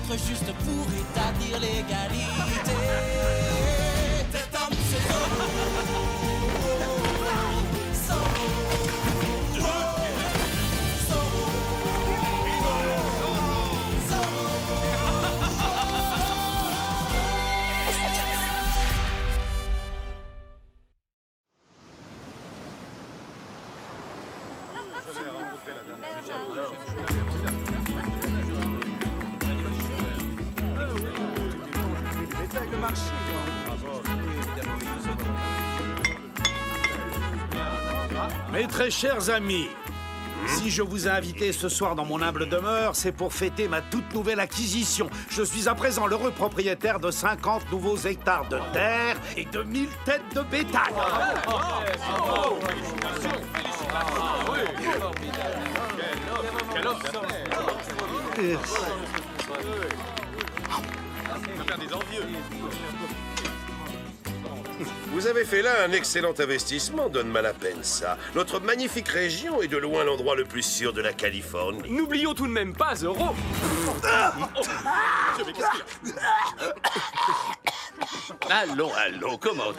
être juste pour établir l'égalité. Cet homme, c'est Zorro. Mes très chers amis, si je vous ai invités ce soir dans mon humble demeure, c'est pour fêter ma toute nouvelle acquisition. Je suis à présent l'heureux propriétaire de 50 nouveaux hectares de terre et de 1000 têtes de bétail. Vous avez fait là un excellent investissement, Don Malapensa. Notre magnifique région est de loin l'endroit le plus sûr de la Californie. N'oublions tout de même pas Zorro. Allons, commandant.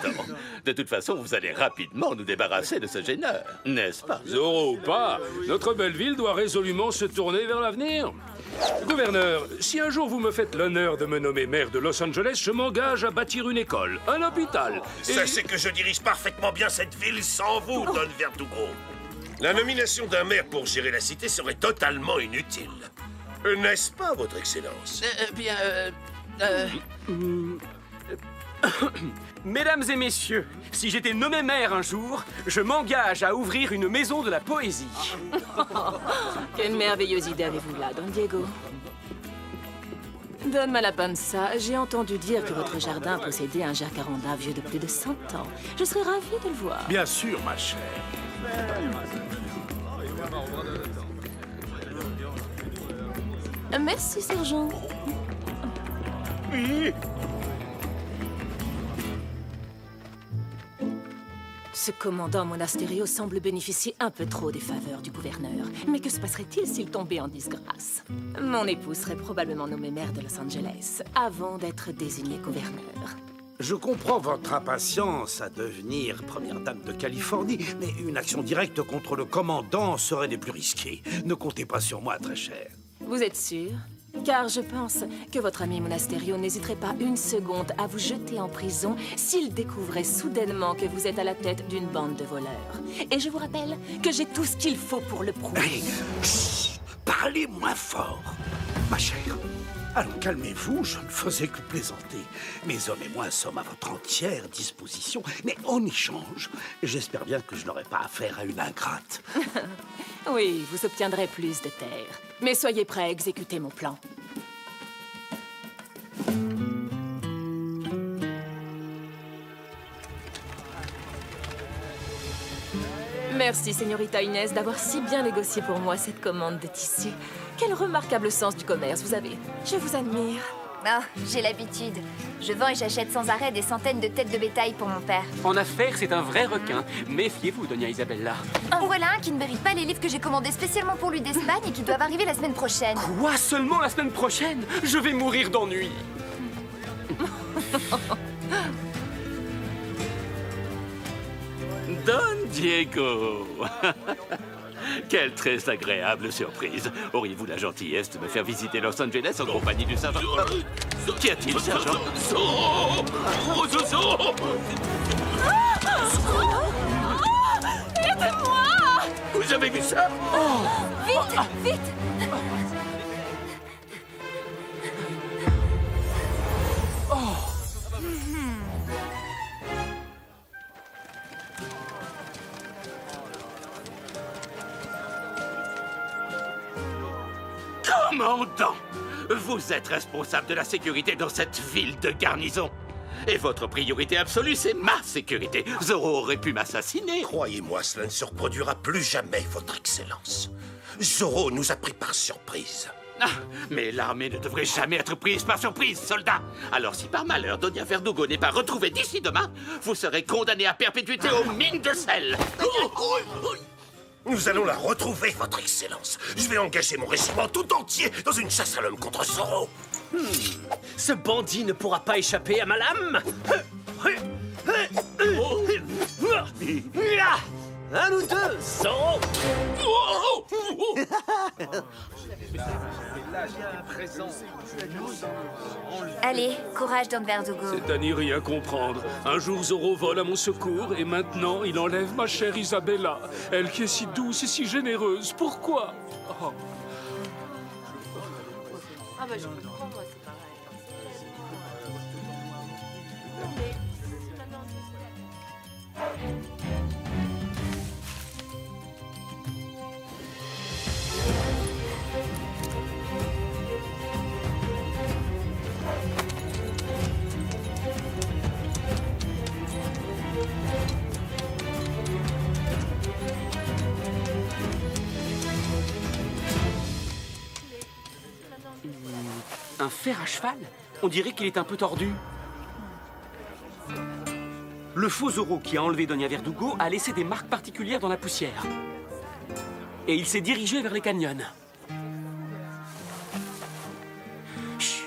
De toute façon, vous allez rapidement nous débarrasser de ce gêneur, n'est-ce pas? Zorro ou pas, notre belle ville doit résolument se tourner vers l'avenir. Gouverneur, si un jour vous me faites l'honneur de me nommer maire de Los Angeles, je m'engage à bâtir une école, un hôpital. Sachez que je dirige parfaitement bien cette ville sans vous, Don Verdugo. La nomination d'un maire pour gérer la cité serait totalement inutile. N'est-ce pas, Votre Excellence? Mesdames et messieurs, si j'étais nommé maire un jour, je m'engage à ouvrir une maison de la poésie. Quelle merveilleuse idée avez-vous là, Don Diego? Don Malapansa, j'ai entendu dire que votre jardin possédait un jacaranda vieux de plus de 100 ans. Je serais ravie de le voir. Bien sûr, ma chère. Merci, sergent. Ce commandant Monasterio semble bénéficier un peu trop des faveurs du gouverneur. Mais que se passerait-il s'il tombait en disgrâce? Mon époux serait probablement nommé maire de Los Angeles avant d'être désigné gouverneur. Je comprends votre impatience à devenir première dame de Californie, mais une action directe contre le commandant serait des plus risquées. Ne comptez pas sur moi, très cher. Vous êtes sûr? Car je pense que votre ami Monasterio n'hésiterait pas une seconde à vous jeter en prison s'il découvrait soudainement que vous êtes à la tête d'une bande de voleurs. Et je vous rappelle que j'ai tout ce qu'il faut pour le prouver. Hey, chut, parlez moins fort, ma chère. Allons, calmez-vous, je ne faisais que plaisanter. Mes hommes et moi sommes à votre entière disposition, mais en échange, j'espère bien que je n'aurai pas affaire à une ingrate. Oui, vous obtiendrez plus de terre. Mais soyez prêts à exécuter mon plan. Merci, Señorita Inès, d'avoir si bien négocié pour moi cette commande de tissu. Quel remarquable sens du commerce vous avez. Je vous admire. Ah, j'ai l'habitude. Je vends et j'achète sans arrêt des centaines de têtes de bétail pour mon père. En affaires, c'est un vrai requin. Méfiez-vous, Doña Isabella. En voilà un qui ne mérite pas les livres que j'ai commandés spécialement pour lui d'Espagne et qui doivent arriver la semaine prochaine. Quoi? Seulement la semaine prochaine? Je vais mourir d'ennui. Don Diego. Quelle très agréable surprise. Auriez-vous la gentillesse de me faire visiter Los Angeles en compagnie du sergent? Qu'y a-t-il, sergent? Aidez-moi! Vous avez vu ça? Vite, vite! Commandant, vous êtes responsable de la sécurité dans cette ville de garnison. Et votre priorité absolue, c'est ma sécurité. Zorro aurait pu m'assassiner. Croyez-moi, cela ne se reproduira plus jamais, Votre Excellence. Zorro nous a pris par surprise. Ah, mais l'armée ne devrait jamais être prise par surprise, soldat. Alors si par malheur Doña Verdugo n'est pas retrouvée d'ici demain, vous serez condamné à perpétuité aux mines de sel. Nous allons la retrouver, Votre Excellence. Je vais engager mon régiment tout entier dans une chasse à l'homme contre Zorro. Ce bandit ne pourra pas échapper à ma lame. Un ou deux, Zoro. Allez, courage, Don Verdugo. C'est à n'y rien comprendre. Un jour, Zoro vole à mon secours et maintenant, il enlève ma chère Isabella. Elle qui est si douce et si généreuse. Pourquoi? Oh. Ah bah je comprends, moi c'est pareil. Un fer à cheval? On dirait qu'il est un peu tordu. Le faux Zoro qui a enlevé Doña Verdugo a laissé des marques particulières dans la poussière. Et il s'est dirigé vers les canyons. Chut.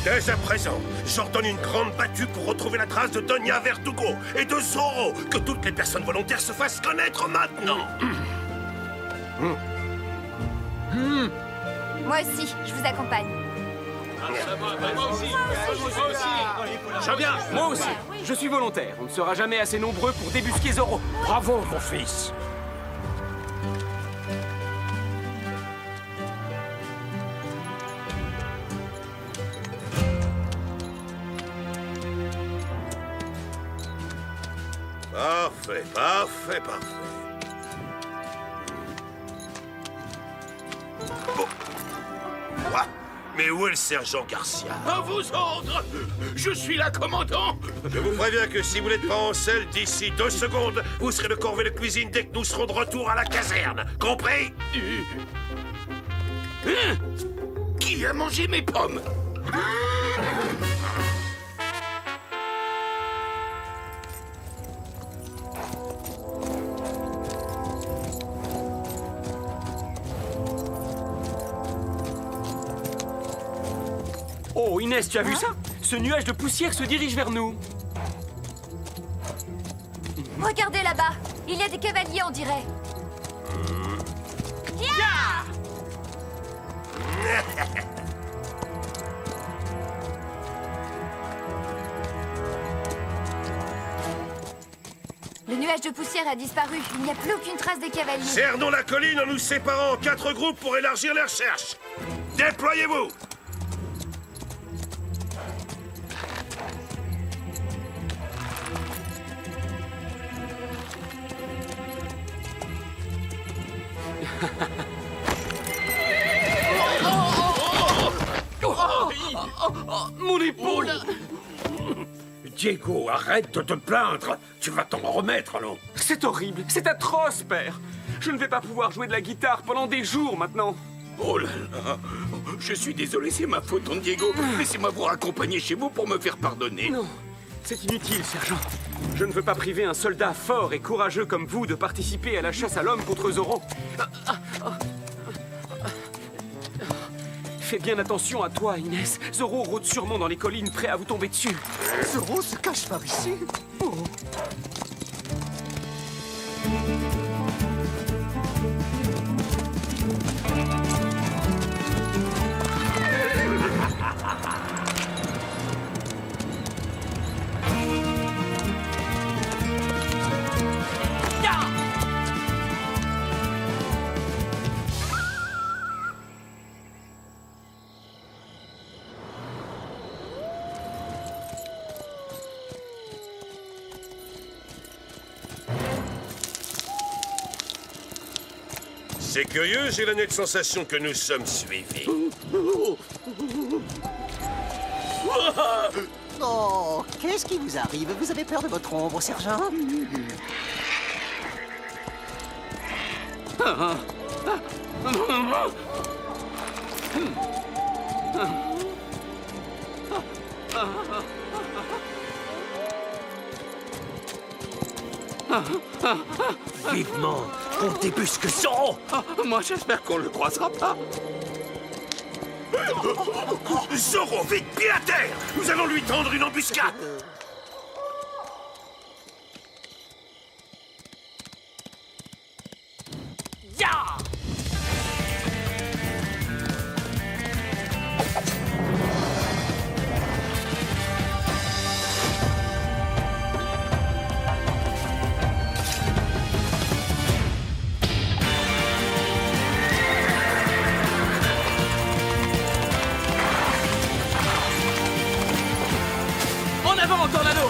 Dès à présent, j'ordonne une grande battue pour retrouver la trace de Doña Verdugo et de Zoro. Que toutes les personnes volontaires se fassent connaître maintenant. Moi aussi, je vous accompagne. Je viens, moi aussi. Je suis volontaire. On ne sera jamais assez nombreux pour débusquer Zoro. Bravo, mon fils. Parfait, parfait, parfait. Bon. Quoi? Mais où est le sergent Garcia? À vos ordres! Je suis là, commandant! Je vous préviens que si vous n'êtes pas en selle d'ici 2 secondes, vous serez le corvée de cuisine dès que nous serons de retour à la caserne. Compris? Qui a mangé mes pommes? Oh, Inès, tu as vu ça? Ce nuage de poussière se dirige vers nous. Regardez là-bas. Il y a des cavaliers, on dirait. Le nuage de poussière a disparu. Il n'y a plus aucune trace des cavaliers. Cernons la colline en nous séparant en 4 groupes pour élargir les recherches. Déployez-vous! Mon épaule! Diego, arrête de te plaindre. Tu vas t'en remettre, allons. C'est horrible, c'est atroce, père. Je ne vais pas pouvoir jouer de la guitare pendant des jours maintenant. Oh là là! Je suis désolé, c'est ma faute, Don Diego. Laissez-moi vous raccompagner chez vous pour me faire pardonner. Non, c'est inutile, sergent. Je ne veux pas priver un soldat fort et courageux comme vous de participer à la chasse à l'homme contre Zoro. Fais bien attention à toi, Inès. Zoro rôde sûrement dans les collines, prêt à vous tomber dessus. Zoro se cache par ici. Oh. C'est curieux, j'ai la nette sensation que nous sommes suivis. Oh, qu'est-ce qui vous arrive? Vous avez peur de votre ombre, sergent? Vivement, on débusque Zoro. Moi, j'espère qu'on le croisera pas. Zoro, vite, pied à terre! Nous allons lui tendre une embuscade! Ya! En avant, Tornado!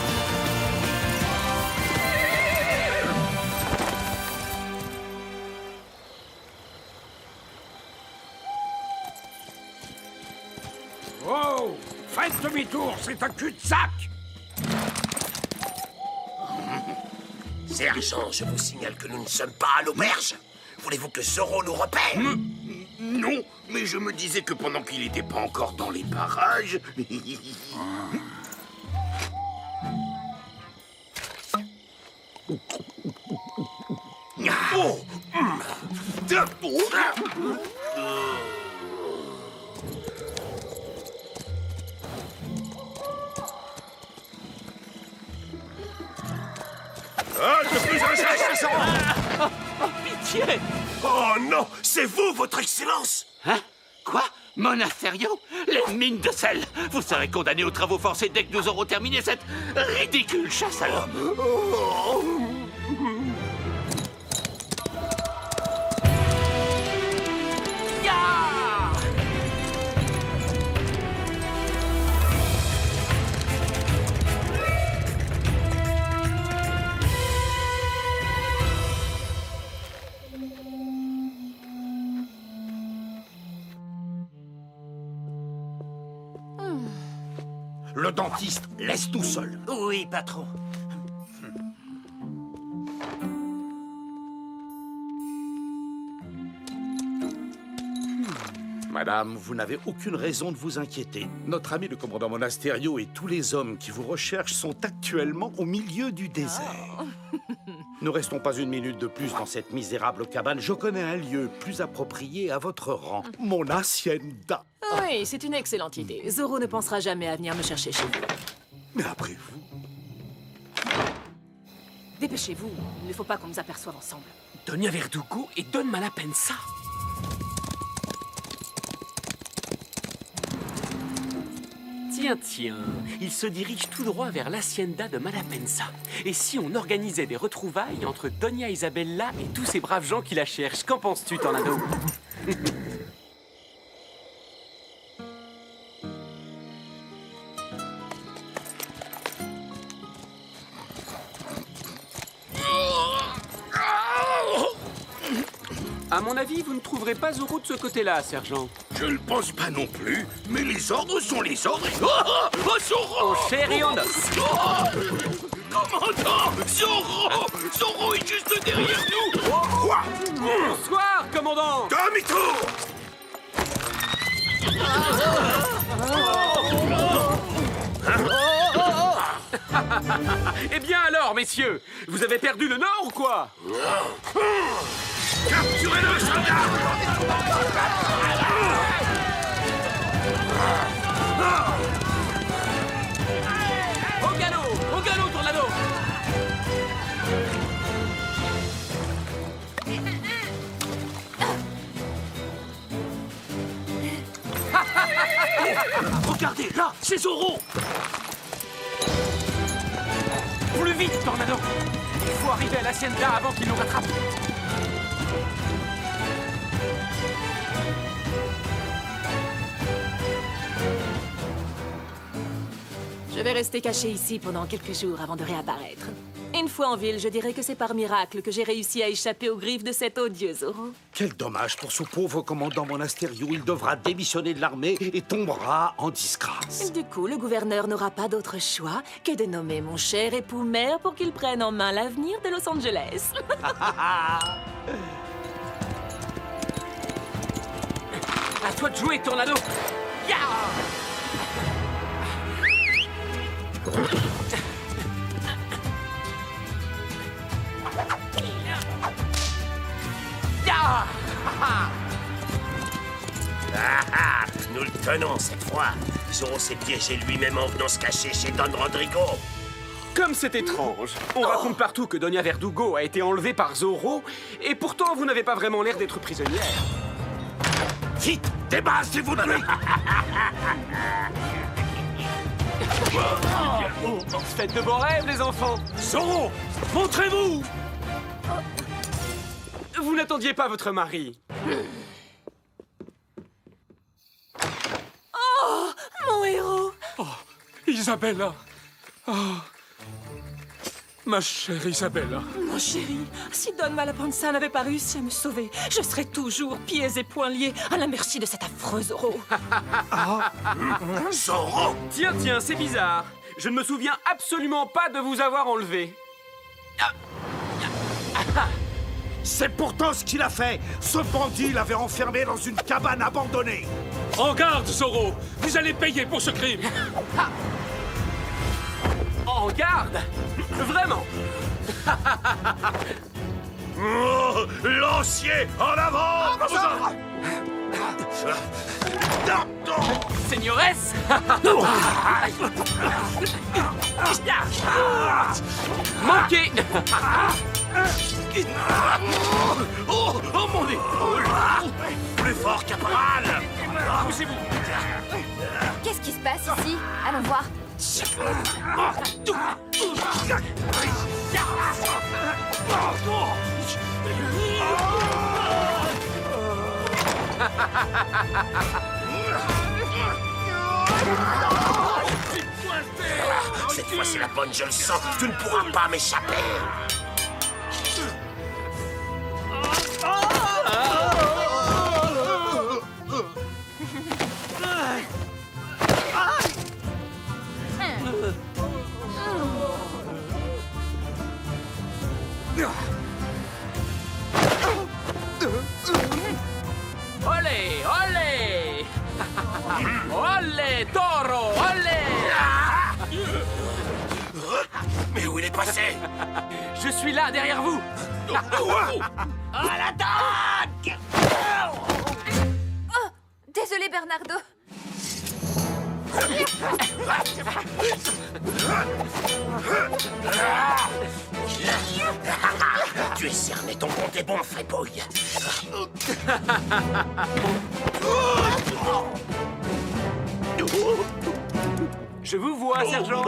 Oh! Faites demi-tour, c'est un cul-de-sac! Sergent, je vous signale que nous ne sommes pas à l'auberge. Voulez-vous que Zoro nous repère? Non, mais je me disais que pendant qu'il n'était pas encore dans les parages... Oh! Halte, plus un geste, Zoro! Pitié! Oh non! C'est vous, votre excellence! Hein? Quoi? Monasterio? Les mines de sel! Vous serez condamné aux travaux forcés dès que nous aurons terminé cette ridicule chasse à l'homme! Le dentiste, laisse tout seul. Oui, patron. Madame, vous n'avez aucune raison de vous inquiéter. Notre ami le commandant Monasterio et tous les hommes qui vous recherchent sont actuellement au milieu du désert. Ne restons pas une minute de plus dans cette misérable cabane. Je connais un lieu plus approprié à votre rang. Mon hacienda. Oui, c'est une excellente idée. Zoro ne pensera jamais à venir me chercher chez vous. Mais après vous... Dépêchez-vous, il ne faut pas qu'on nous aperçoive ensemble. Donia Verdugo et Don Malapensa. Tiens, il se dirige tout droit vers l'hacienda de Malapensa. Et si on organisait des retrouvailles entre Donia Isabella et tous ces braves gens qui la cherchent? Qu'en penses-tu, Tornado? À mon avis, vous ne trouverez pas Zoro de ce côté-là, sergent. Je ne pense pas non plus, mais les ordres sont les ordres. Oh, Zoro! En chair et en os. Commandant! Zoro! Zoro est juste derrière nous! Quoi? Bonsoir, commandant! Demi-tour! Eh bien alors, messieurs, vous avez perdu le nord ou quoi? Capturez-le, soldat! Au galop, Tornado! Regardez, là, c'est Zoro. Plus vite, Tornado! Il faut arriver à l'hacienda avant qu'il nous rattrape. Je vais rester caché ici pendant quelques jours avant de réapparaître. Une fois en ville, je dirais que c'est par miracle que j'ai réussi à échapper aux griffes de cet odieux Zoro. Quel dommage pour ce pauvre commandant Monasterio. Il devra démissionner de l'armée et tombera en disgrâce. Du coup, le gouverneur n'aura pas d'autre choix que de nommer mon cher époux maire pour qu'il prenne en main l'avenir de Los Angeles. À toi de jouer, Tornado! Ya! Nous le tenons cette fois. Zoro s'est piégé lui-même en venant se cacher chez Don Rodrigo. Comme c'est étrange. On raconte partout que Doña Verdugo a été enlevée par Zoro, et pourtant vous n'avez pas vraiment l'air d'être prisonnière. Vite, débarrassez-vous de lui. Faites de beaux rêves, les enfants. Zoro, montrez-vous. Vous n'attendiez pas votre mari. Oh, mon héros! Oh, Isabella. Oh. Ma chère Isabella. Mon chéri, si Don Malapanza n'avait pas réussi à me sauver, je serais toujours pieds et poings liés à la merci de cet affreux Zoro. Zoro! Tiens, c'est bizarre. Je ne me souviens absolument pas de vous avoir enlevé. C'est pourtant ce qu'il a fait. Ce bandit l'avait enfermé dans une cabane abandonnée. En garde, Zoro. Vous allez payer pour ce crime. En garde? Vraiment? Oh, lancier, en avant! Seigneuresse! Manqué! Oh, mon épaule! Plus fort, caporal! Poussez-vous! Qu'est-ce qui se passe ici? Allons voir. Cette fois, c'est la bonne, je le sens. Tu ne pourras pas m'échapper. Olé, olé! Olé, taureau, olé! Mais où il est passé? Je suis là, derrière vous! À l'attaque! Oh, désolé, Bernardo. Tu es cerné, ton compte est bon, fripouille. Je vous vois, sergent.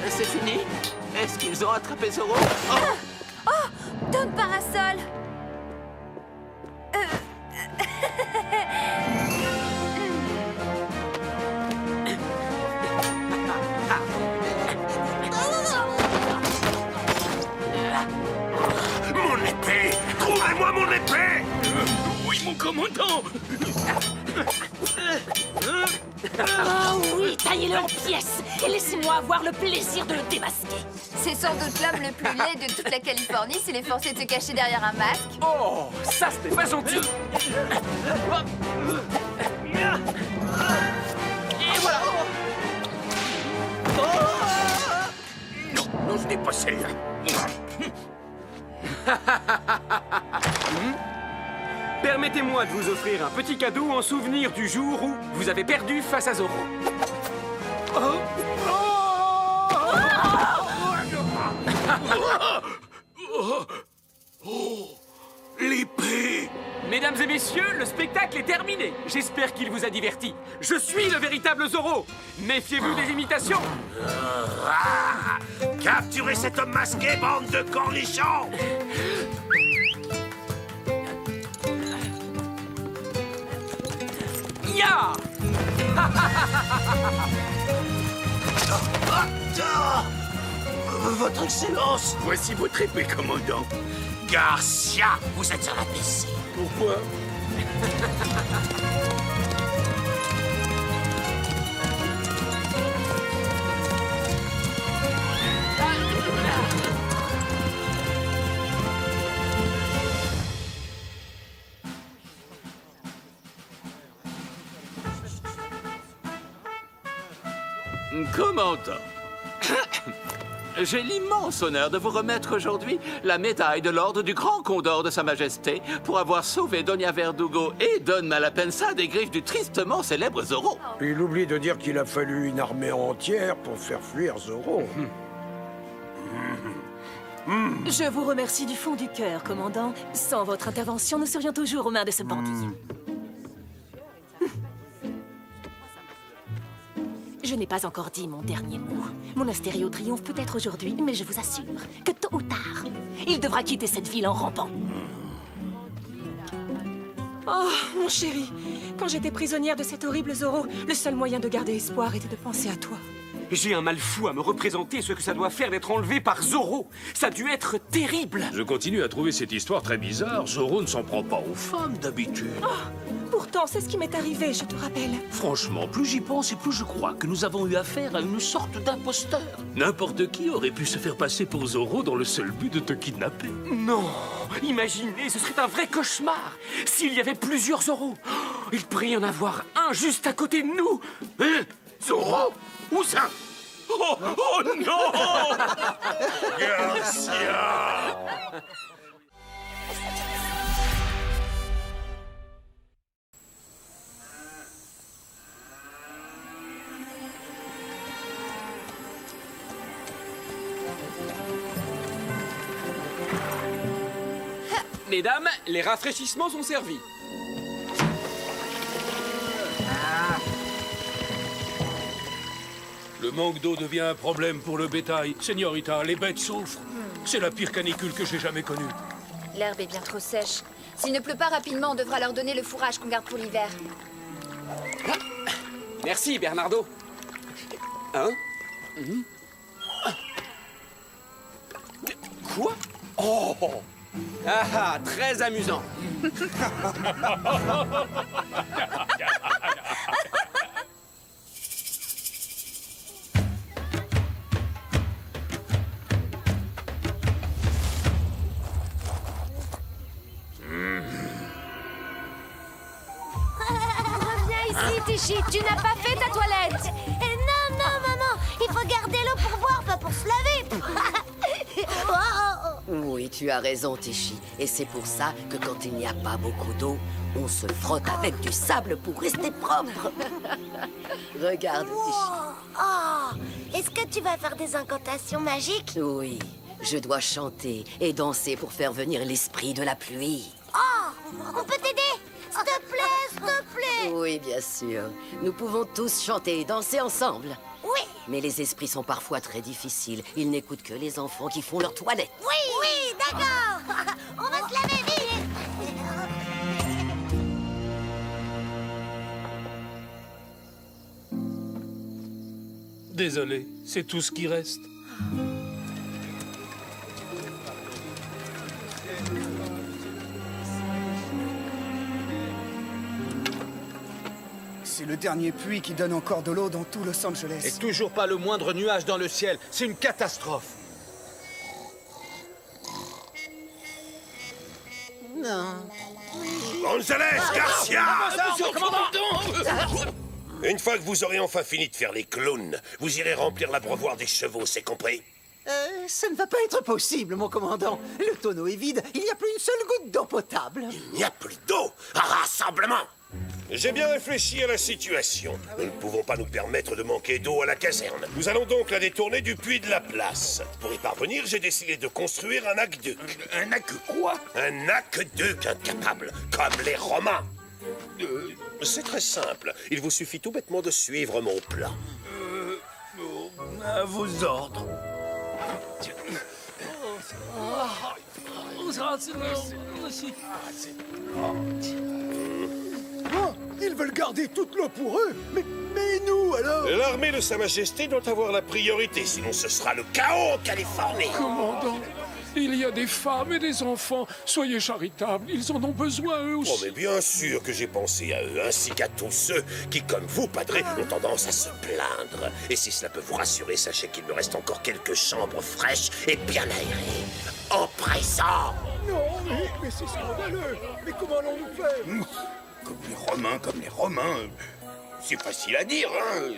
C'est fini? Est-ce qu'ils ont attrapé Zoro? Oh, Don Parasol. Mon épée! Trouvez-moi mon épée! Oui, mon commandant. Oh oui, taillez-le en pièces et laissez-moi avoir le plaisir de le démasquer. C'est sans doute l'homme le plus laid de toute la Californie s'il est forcé de se cacher derrière un masque. Oh, ça c'était pas gentil. Et voilà. Non, ce n'est pas celle-là. Permettez-moi de vous offrir un petit cadeau en souvenir du jour où vous avez perdu face à Zoro. L'épée. Mesdames et messieurs, le spectacle est terminé. J'espère qu'il vous a diverti. Je suis le véritable Zoro. Méfiez-vous des imitations. Capturez cet homme masqué, bande de cornichons! Ya! Votre Excellence! Voici votre épée, commandant. Garcia, vous êtes un imbécile. Pourquoi? Commandant, J'ai l'immense honneur de vous remettre aujourd'hui la médaille de l'ordre du Grand Condor de Sa Majesté pour avoir sauvé Doña Verdugo et Don Malapensa des griffes du tristement célèbre Zorro. Il oublie de dire qu'il a fallu une armée entière pour faire fuir Zorro. Je vous remercie du fond du cœur, commandant. Sans votre intervention, nous serions toujours aux mains de ce bandit. Je n'ai pas encore dit mon dernier mot. Mon Astério triomphe peut-être aujourd'hui, mais je vous assure que tôt ou tard, il devra quitter cette ville en rampant. Oh, mon chéri, quand j'étais prisonnière de cet horrible Zorro, le seul moyen de garder espoir était de penser à toi. J'ai un mal fou à me représenter ce que ça doit faire d'être enlevé par Zorro. Ça a dû être terrible. Je continue à trouver cette histoire très bizarre. Zorro ne s'en prend pas aux femmes d'habitude. Pourtant, c'est ce qui m'est arrivé, je te rappelle. Franchement, plus j'y pense et plus je crois que nous avons eu affaire à une sorte d'imposteur. N'importe qui aurait pu se faire passer pour Zorro dans le seul but de te kidnapper. Non, imaginez, ce serait un vrai cauchemar. S'il y avait plusieurs Zorro, il pourrait y en avoir un juste à côté de nous. Hein? Zorro? Où ça? Oh non! Garcia! Mesdames, les rafraîchissements sont servis. Le manque d'eau devient un problème pour le bétail. Señorita, les bêtes souffrent. C'est la pire canicule que j'ai jamais connue. L'herbe est bien trop sèche. S'il ne pleut pas rapidement, on devra leur donner le fourrage qu'on garde pour l'hiver. Merci, Bernardo. Hein? Quoi? Oh! Ah, très amusant. Reviens ici, Tichy, tu n'as pas fait ta toilette. Non, maman, il faut garder l'eau pour boire, pas pour se laver. Oui, tu as raison, Tichy. Et c'est pour ça que quand il n'y a pas beaucoup d'eau, on se frotte avec du sable pour rester propre. Regarde, Tichy. Oh, est-ce que tu vas faire des incantations magiques? Oui, je dois chanter et danser pour faire venir l'esprit de la pluie. Oh, on peut t'aider? S'il te plaît, s'il te plaît. Oui, bien sûr. Nous pouvons tous chanter et danser ensemble. Oui. Mais les esprits sont parfois très difficiles. Ils n'écoutent que les enfants qui font leur toilette. Oui, d'accord. On va se laver vite. Désolé, c'est tout ce qui reste. C'est le dernier puits qui donne encore de l'eau dans tout Los Angeles. Et toujours pas le moindre nuage dans le ciel. C'est une catastrophe. Non. González Garcia! Monsieur le commandant! Une fois que vous aurez enfin fini de faire les clowns, vous irez remplir l'abreuvoir des chevaux, c'est compris? Ça ne va pas être possible, mon commandant. Le tonneau est vide, il n'y a plus une seule goutte d'eau potable. Il n'y a plus d'eau! Rassemblement! J'ai bien réfléchi à la situation. Nous ne pouvons pas nous permettre de manquer d'eau à la caserne. Nous allons donc la détourner du puits de la place. Pour y parvenir, j'ai décidé de construire un aqueduc. Un aqueduc quoi? Un aqueduc incapable, comme les Romains. C'est très simple. Il vous suffit tout bêtement de suivre mon plan. À vos ordres. Ils veulent garder toute l'eau pour eux. Mais nous, alors? L'armée de Sa Majesté doit avoir la priorité, sinon ce sera le chaos en Californie. Commandant, il y a des femmes et des enfants. Soyez charitables, ils en ont besoin eux aussi. Oh, mais bien sûr que j'ai pensé à eux, ainsi qu'à tous ceux qui, comme vous, padré, ont tendance à se plaindre. Et si cela peut vous rassurer, sachez qu'il me reste encore quelques chambres fraîches et bien aérées. En présent. Non, mais c'est scandaleux. Mais comment allons-nous faire? Comme les Romains. c'est facile à dire, hein.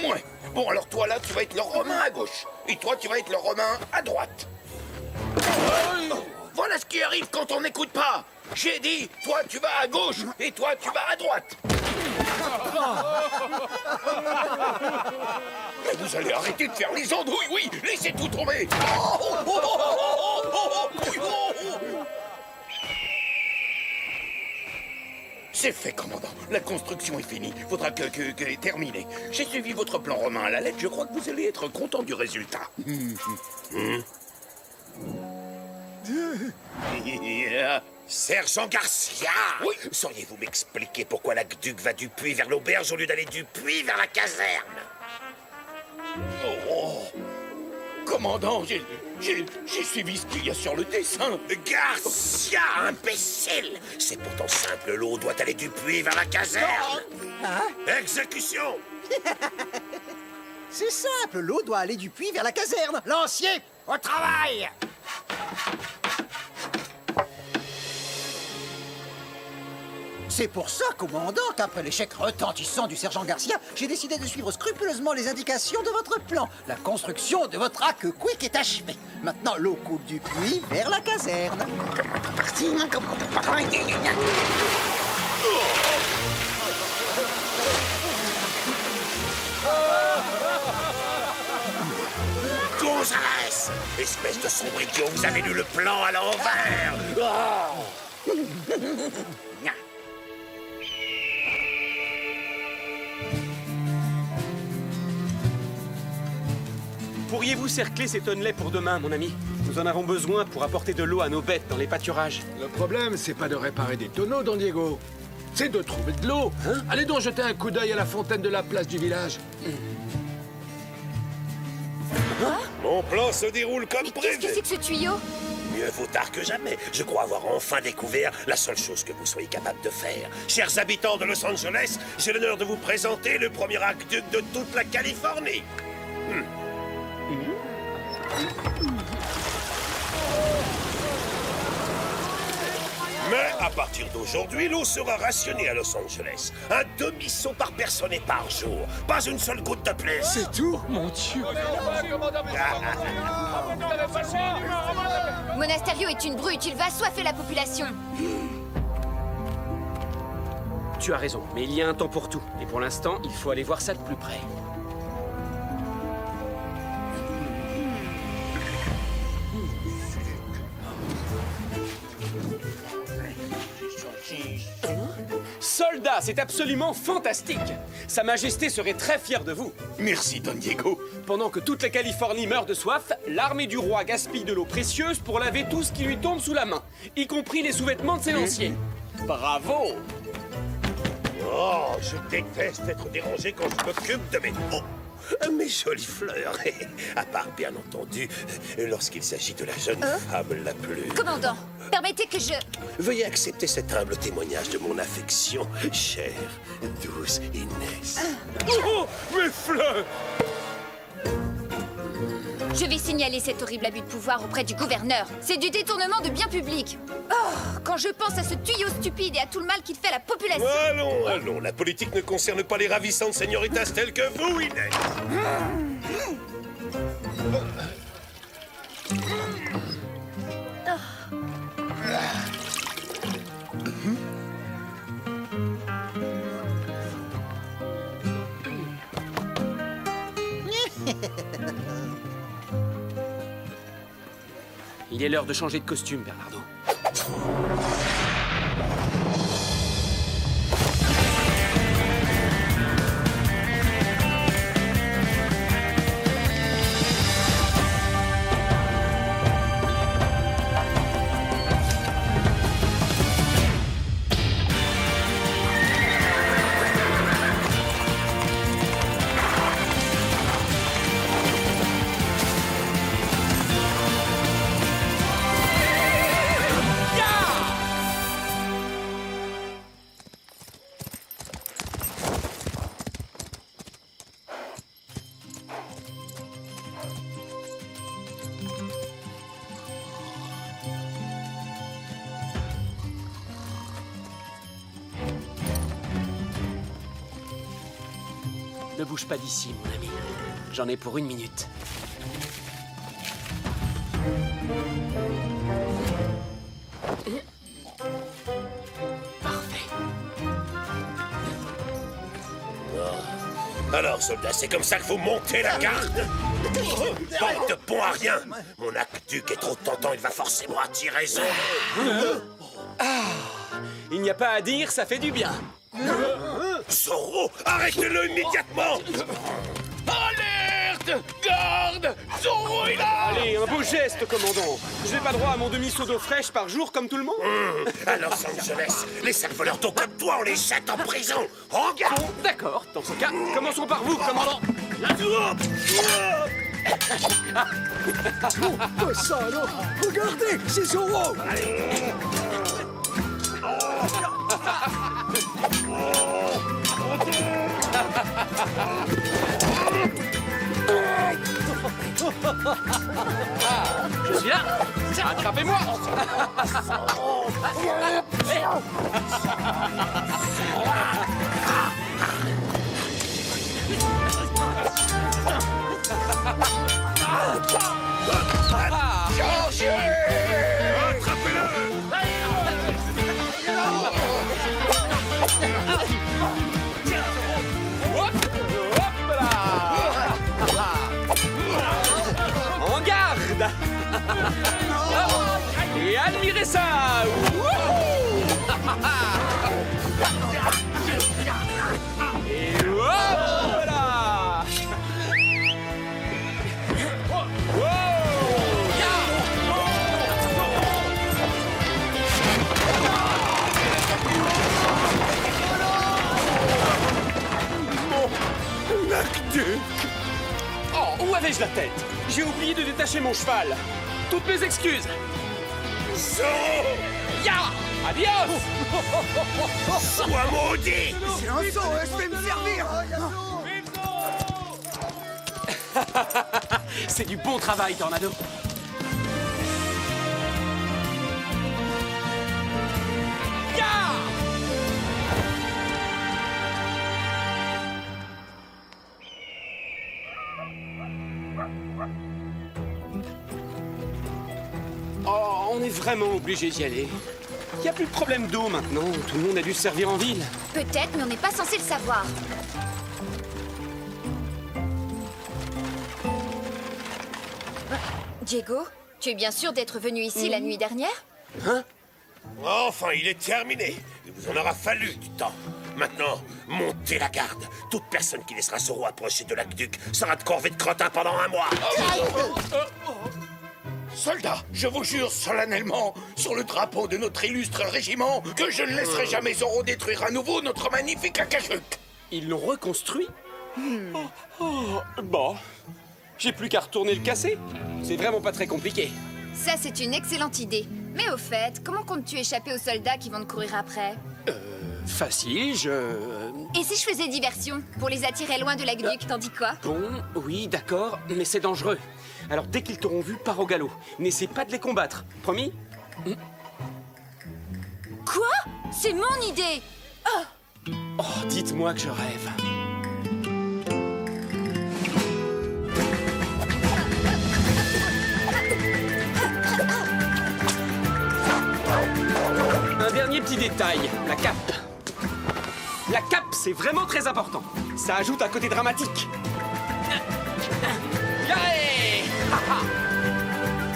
Ouais. Bon, alors toi, là, tu vas être le Romain à gauche. Et toi, tu vas être le Romain à droite. Voilà ce qui arrive quand on n'écoute pas. J'ai dit, toi, tu vas à gauche, et toi, tu vas à droite. Mais vous allez arrêter de faire les andouilles, oui. Laissez tout tomber. C'est fait, commandant. La construction est finie. Faudra que terminer. J'ai suivi votre plan romain à la lettre. Je crois que vous allez être content du résultat. Sergent Garcia! Oui? Sauriez-vous m'expliquer pourquoi l'aqueduc va du puits vers l'auberge au lieu d'aller du puits vers la caserne? Oh. Commandant, j'ai suivi ce qu'il y a sur le dessin. Garcia, imbécile! C'est pourtant simple, l'eau doit aller du puits vers la caserne. Exécution! C'est simple, l'eau doit aller du puits vers la caserne. Lancier, au travail! C'est pour ça, commandant, qu'après l'échec retentissant du sergent Garcia, j'ai décidé de suivre scrupuleusement les indications de votre plan. La construction de votre aqueduc est achevée. Maintenant, l'eau coule du puits vers la caserne. Gonzalez! Espèce de sombre idiot, vous avez lu le plan à l'envers! Oh. Pourriez-vous cercler ces tonnelets pour demain, mon ami? Nous en avons besoin pour apporter de l'eau à nos bêtes dans les pâturages. Le problème, c'est pas de réparer des tonneaux, Don Diego. C'est de trouver de l'eau. Hein? Allez donc jeter un coup d'œil à la fontaine de la place du village. Mon plan se déroule comme prévu. Qu'est-ce que c'est que ce tuyau? Mieux vaut tard que jamais. Je crois avoir enfin découvert la seule chose que vous soyez capable de faire. Chers habitants de Los Angeles, j'ai l'honneur de vous présenter le premier aqueduc de toute la Californie. Mais à partir d'aujourd'hui, l'eau sera rationnée à Los Angeles. Un demi-seau par personne et par jour. Pas une seule goutte de plus. C'est tout? Mon Dieu. Monasterio est une brute, il va assoiffer la population. Tu as raison, mais il y a un temps pour tout. Et pour l'instant, il faut aller voir ça de plus près. Soldats, c'est absolument fantastique! Sa Majesté serait très fière de vous. Merci, Don Diego. Pendant que toute la Californie meurt de soif, l'armée du roi gaspille de l'eau précieuse pour laver tout ce qui lui tombe sous la main, y compris les sous-vêtements de ses lanciers. Bravo! Oh, je déteste être dérangé quand je m'occupe de mes jolies fleurs. À part, bien entendu, lorsqu'il s'agit de la jeune femme la plus... Commandant, permettez que je... Veuillez accepter cet humble témoignage de mon affection, chère, douce Inès. Oh, mes fleurs! Je vais signaler cet horrible abus de pouvoir auprès du gouverneur. C'est du détournement de biens publics. Oh, quand je pense à ce tuyau stupide et à tout le mal qu'il fait à la population... Allons, la politique ne concerne pas les ravissantes señoritas telles que vous, Inès. Il est l'heure de changer de costume, Bernardo. Ne bouge pas d'ici, mon ami. J'en ai pour 1 minute. Parfait. Alors, soldats, c'est comme ça que vous montez la garde? Bande de bons à rien! Mon aqueduc est trop tentant, il va forcément attirer raison. Il n'y a pas à dire, ça fait du bien. Zorro, arrêtez-le immédiatement! Alerte! Garde! Zorro est là! Allez, un beau geste, commandant. Je n'ai pas droit à mon demi-seau d'eau fraîche par jour comme tout le monde? À Los Angeles, les sales voleurs d'eau comme toi, on les jette en prison! En garde! Bon, d'accord. Dans ce cas, commençons par vous, commandant. Oh, ça alors! Regardez, c'est Zorro! Je suis là. Attrapez-moi. En garde. Et admirez ça. Et hop là. Oh, où avais-je la tête? J'ai oublié de détacher mon cheval. Toutes mes excuses. Zorro! Ya! Adios! Sois maudit! Silence, je vais me servir! C'est du bon travail, Tornado. Ya! Oh, on est vraiment obligé d'y aller. Il n'y a plus de problème d'eau maintenant. Tout le monde a dû se servir en ville. Peut-être, mais on n'est pas censé le savoir. Diego, tu es bien sûr d'être venu ici la nuit dernière? Hein? Enfin, il est terminé. Il vous en aura fallu du temps. Maintenant, montez la garde. Toute personne qui laissera Zorro approcher de l'aqueduc sera de corvée de crottin pendant 1 mois. Soldats, je vous jure solennellement, sur le drapeau de notre illustre régiment, que je ne laisserai jamais Zorro détruire à nouveau notre magnifique aqueduc. Ils l'ont reconstruit? Bon, j'ai plus qu'à retourner le casser. C'est vraiment pas très compliqué. Ça, c'est une excellente idée. Mais au fait, comment comptes-tu échapper aux soldats qui vont te courir après? Facile, Et si je faisais diversion, pour les attirer loin de l'aqueduc, t'en dis quoi? Bon, oui, d'accord, mais c'est dangereux. Alors dès qu'ils t'auront vu, pars au galop. N'essaie pas de les combattre, promis? Quoi? C'est mon idée! Oh, dites-moi que je rêve. Un dernier petit détail, la cape. La cape, c'est vraiment très important. Ça ajoute un côté dramatique. Yeah!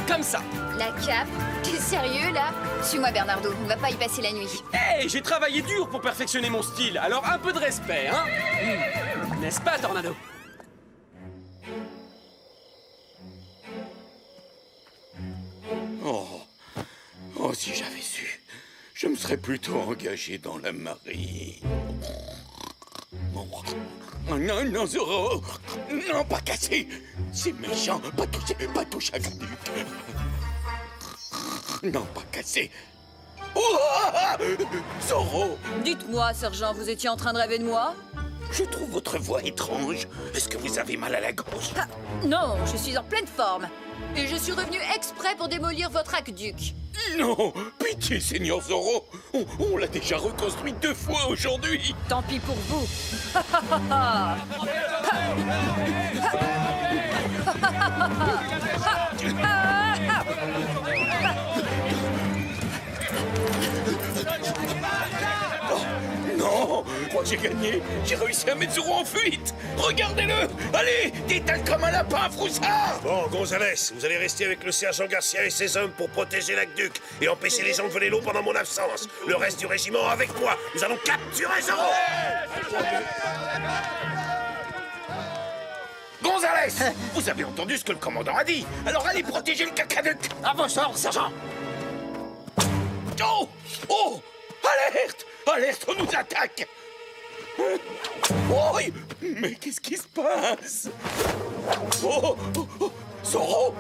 Comme ça. La cape? T'es sérieux, là? Suis-moi, Bernardo, on va pas y passer la nuit. Hey, j'ai travaillé dur pour perfectionner mon style, alors un peu de respect, hein? N'est-ce pas, Tornado? Oh, si j'avais su, je me serais plutôt engagé dans la marine. Oh, non, non, Zorro! Non, pas cassé! C'est méchant, pas toucher à l'aqueduc. Non, pas cassé. Oh, Zorro! Dites-moi, sergent, vous étiez en train de rêver de moi? Je trouve votre voix étrange. Est-ce que vous avez mal à la gorge? Non, je suis en pleine forme. Et je suis revenu exprès pour démolir votre aqueduc. Non, pitié, Seigneur Zorro. On l'a déjà reconstruit 2 fois aujourd'hui. Tant pis pour vous. Non, je crois que j'ai gagné. J'ai réussi à mettre Zorro en fuite. Regardez-le. Allez, détale comme un lapin, Froussard. Bon, Gonzalez, vous allez rester avec le sergent Garcia et ses hommes pour protéger l'aqueduc et empêcher les gens de voler l'eau pendant mon absence. Le reste du régiment avec moi. Nous allons capturer Zorro. Gonzalez, vous avez entendu ce que le commandant a dit. Alors allez protéger le cacaduc. À vos ordres, sergent. Oh, oh, alerte. Alerte, on nous attaque! Oh, mais qu'est-ce qui se passe? Oh, oh, oh, Zorro!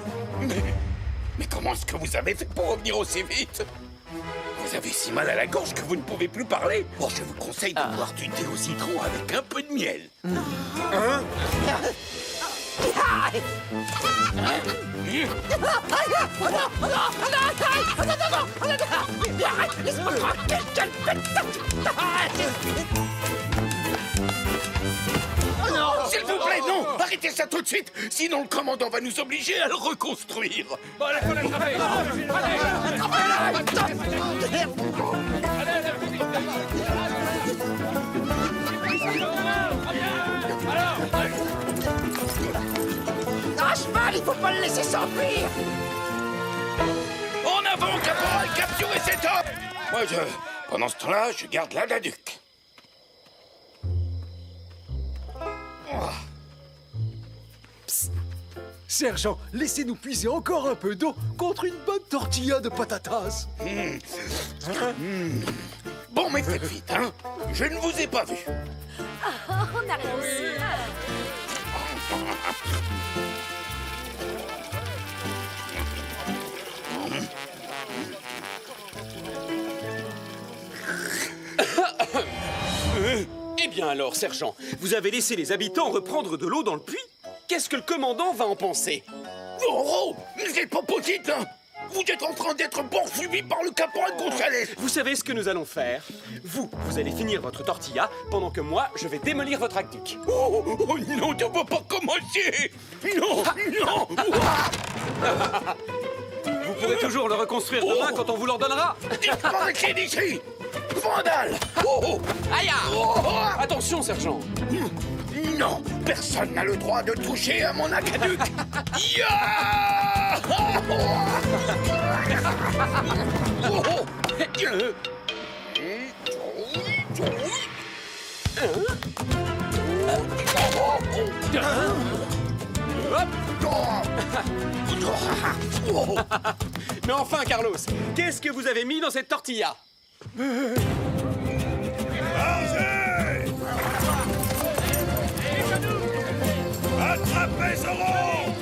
Mais comment est-ce que vous avez fait pour revenir aussi vite? Vous avez si mal à la gorge que vous ne pouvez plus parler? Oh, je vous conseille de boire du thé au citron avec un peu de miel. Hein? S'il vous plaît, non! Arrêtez ça tout de suite! Sinon le commandant va nous obliger à le reconstruire! Bon, allez, faut l'attraper! À cheval, il faut pas le laisser s'enfuir! En avant, caporal! Capturez cet homme! Moi, pendant ce temps-là, je garde l'aqueduc. Sergent, laissez-nous puiser encore un peu d'eau contre une bonne tortilla de patatas. Bon, mais faites vite, hein? Je ne vous ai pas vu. On a réussi. Eh bien alors, sergent, vous avez laissé les habitants reprendre de l'eau dans le puits? Qu'est-ce que le commandant va en penser? Zorro, vous êtes pas petite, hein? Vous êtes en train d'être poursuivi par le caporal Gonzalez. Vous savez ce que nous allons faire? Vous allez finir votre tortilla, pendant que moi, je vais démolir votre aqueduc. Oh, oh non, tu ne vas pas commencer. Non, non. Vous pourrez toujours le reconstruire demain quand on vous l'ordonnera. Disparaissez d'ici. Vandale. Oh, aïe! Attention, sergent. Non, personne n'a le droit de toucher à mon aqueduc. Ya! Mais enfin, Carlos, qu'est-ce que vous avez mis dans cette tortilla? Attrapez Zorro!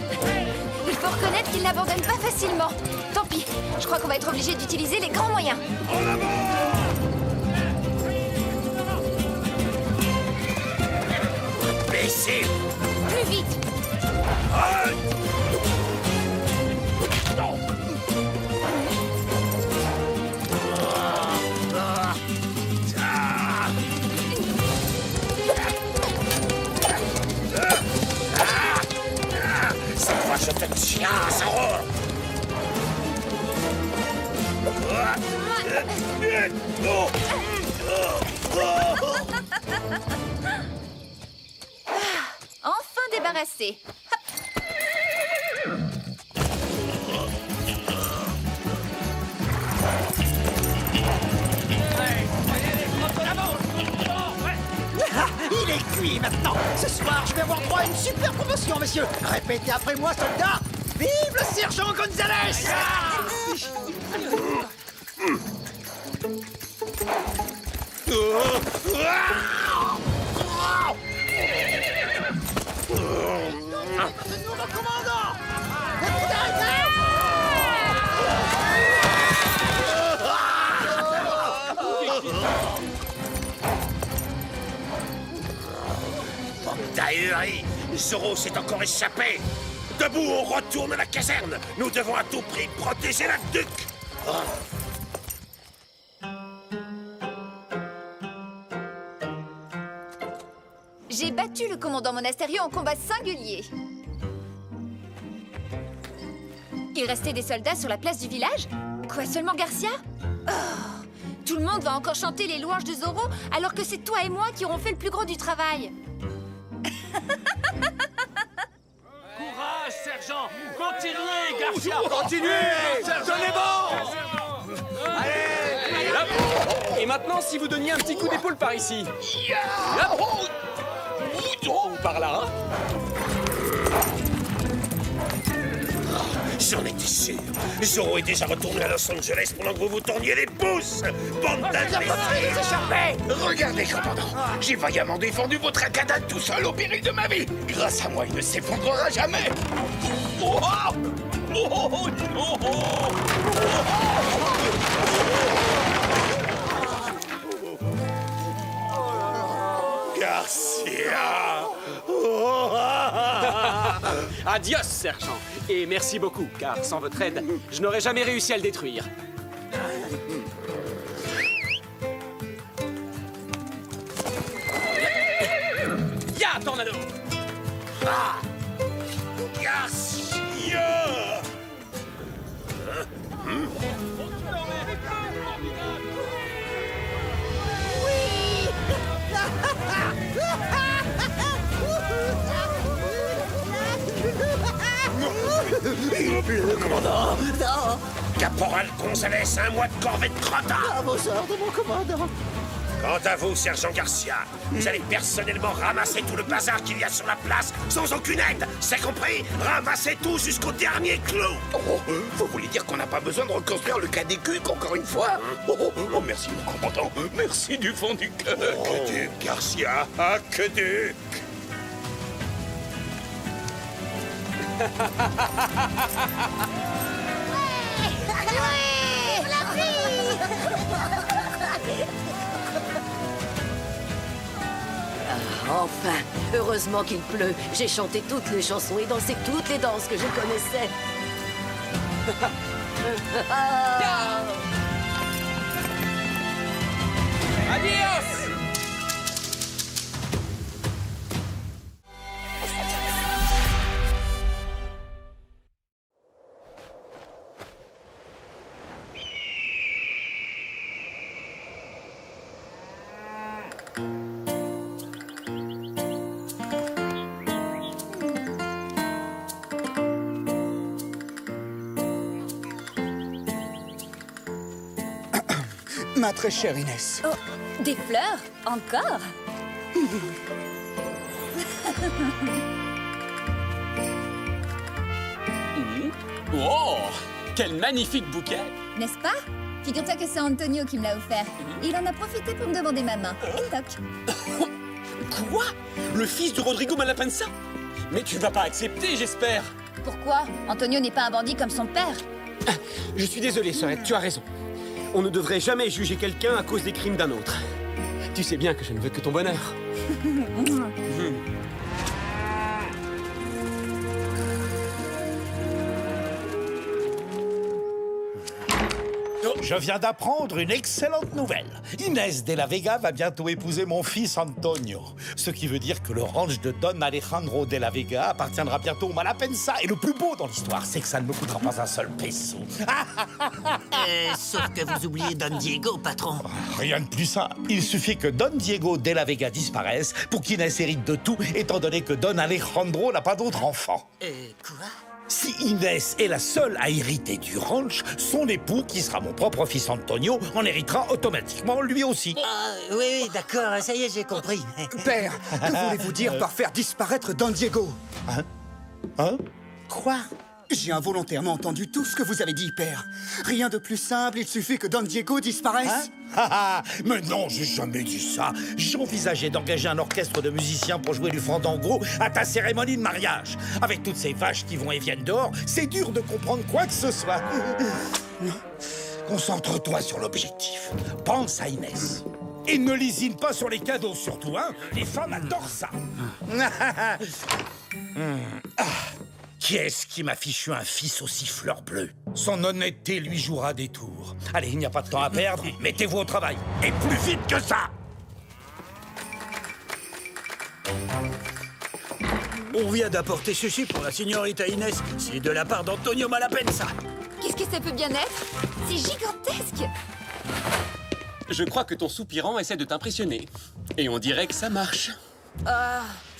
Il faut reconnaître qu'il n'abandonne pas facilement. Tant pis, je crois qu'on va être obligé d'utiliser les grands moyens. En avant! Baissez! Plus vite! Cette fois, je te tiens, Zorro! Enfin débarrassé. Il est cuit maintenant. Ce soir, je vais avoir droit à une super promotion, messieurs. Répétez après moi, soldats. Vive le sergent Gonzalez! Le nouveau commandant! Bande d'ahuri! Zorro s'est encore échappé! Debout, on retourne à la caserne. Nous devons à tout prix protéger la duc. J'ai battu le commandant Monasterio en combat singulier. Il restait des soldats sur la place du village? Quoi, seulement Garcia? Oh, tout le monde va encore chanter les louanges de Zorro alors que c'est toi et moi qui aurons fait le plus gros du travail. Courage, sergent! Continuez, Garcia! Continuez! Tenez bon! Allez, hop. Et maintenant, si vous donniez un petit coup d'épaule par ici. Hop. Ou par là. J'en étais sûr. Zorro est déjà retourné à Los Angeles pendant que vous vous tourniez les pouces. Bande d'imbéciles! Regardez, commandant, j'ai vaillamment défendu votre acadale tout seul au péril de ma vie. Grâce à moi, il ne s'effondrera jamais. Oh, oh, non! Garcia! Adios, sergent. Et merci beaucoup, car sans votre aide, je n'aurais jamais réussi à le détruire. Ya, tornado! Ah! Garcia! Il pleut, commandant. Non. Caporal Gonzalez, un mois de corvette crottin. À vos ordres, mon commandant. Quant à vous, sergent Garcia, vous allez personnellement ramasser tout le bazar qu'il y a sur la place, sans aucune aide. C'est compris? Ramassez tout jusqu'au dernier clou. Oh, vous voulez dire qu'on n'a pas besoin de reconstruire le cas des culs encore une fois? Oh, merci, mon commandant. Merci du fond du cœur. Aqueduc, Garcia, aqueduc. Enfin, heureusement qu'il pleut. J'ai chanté toutes les chansons et dansé toutes les danses que je connaissais. Adios! Ma très chère Inès. Oh, des fleurs? Encore? Oh! Quel magnifique bouquet! N'est-ce pas? Figure-toi que c'est Antonio qui me l'a offert. Il en a profité pour me demander ma main. Et toc. Quoi? Le fils de Rodrigo Malapensa? Mais tu vas pas accepter, j'espère. Pourquoi? Antonio n'est pas un bandit comme son père. Je suis désolé, Sorette, tu as raison. On ne devrait jamais juger quelqu'un à cause des crimes d'un autre. Tu sais bien que je ne veux que ton bonheur. Je viens d'apprendre une excellente nouvelle. Inès de la Vega va bientôt épouser mon fils Antonio. Ce qui veut dire que le ranch de Don Alejandro de la Vega appartiendra bientôt au Malapensa. Et le plus beau dans l'histoire, c'est que ça ne me coûtera pas un seul peso. Sauf que vous oubliez Don Diego, patron. Rien de plus simple. Il suffit que Don Diego de la Vega disparaisse pour qu'Inès hérite de tout, étant donné que Don Alejandro n'a pas d'autre enfant. Quoi? Si Inès est la seule à hériter du ranch, son époux, qui sera mon propre fils Antonio, en héritera automatiquement lui aussi. Oui, d'accord, ça y est, j'ai compris. Père, que voulez-vous dire par faire disparaître Don Diego? Hein? Quoi? J'ai involontairement entendu tout ce que vous avez dit, père. Rien de plus simple, il suffit que Don Diego disparaisse. Mais non, j'ai jamais dit ça. J'envisageais d'engager un orchestre de musiciens pour jouer du fandango à ta cérémonie de mariage. Avec toutes ces vaches qui vont et viennent dehors, c'est dur de comprendre quoi que ce soit. Concentre-toi sur l'objectif. Pense à Inès. Et ne lésine pas sur les cadeaux, surtout, hein. Les femmes adorent ça. Qui est-ce qui m'a fichu un fils aussi fleur bleue? Son honnêteté lui jouera des tours. Allez, il n'y a pas de temps à perdre. Mettez-vous au travail. Et plus vite que ça! On vient d'apporter ceci pour la signorita Inès. C'est de la part d'Antonio Malapensa. Qu'est-ce que ça peut bien être? C'est gigantesque! Je crois que ton soupirant essaie de t'impressionner. Et on dirait que ça marche.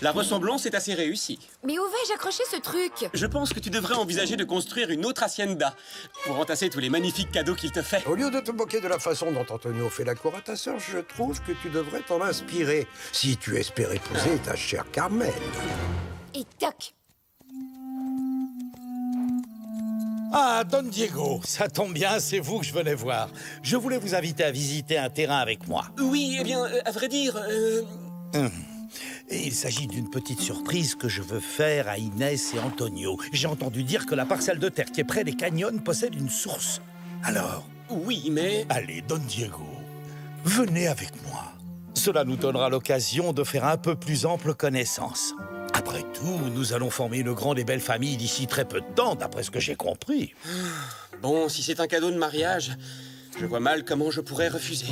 La ressemblance est assez réussie. Mais où vais-je accrocher ce truc? Je pense que tu devrais envisager de construire une autre hacienda pour entasser tous les magnifiques cadeaux qu'il te fait. Au lieu de te moquer de la façon dont Antonio fait la cour à ta sœur, je trouve que tu devrais t'en inspirer si tu espères épouser ta chère Carmen. Et toc! Ah, Don Diego, ça tombe bien, c'est vous que je venais voir. Je voulais vous inviter à visiter un terrain avec moi. Oui, eh bien, à vrai dire... Et il s'agit d'une petite surprise que je veux faire à Inès et Antonio. J'ai entendu dire que la parcelle de terre qui est près des canyons possède une source. Alors... Oui, mais... Allez, Don Diego, venez avec moi. Cela nous donnera l'occasion de faire un peu plus ample connaissance. Après tout, nous allons former une grande et belle famille d'ici très peu de temps, d'après ce que j'ai compris. Bon, si c'est un cadeau de mariage, je vois mal comment je pourrais refuser.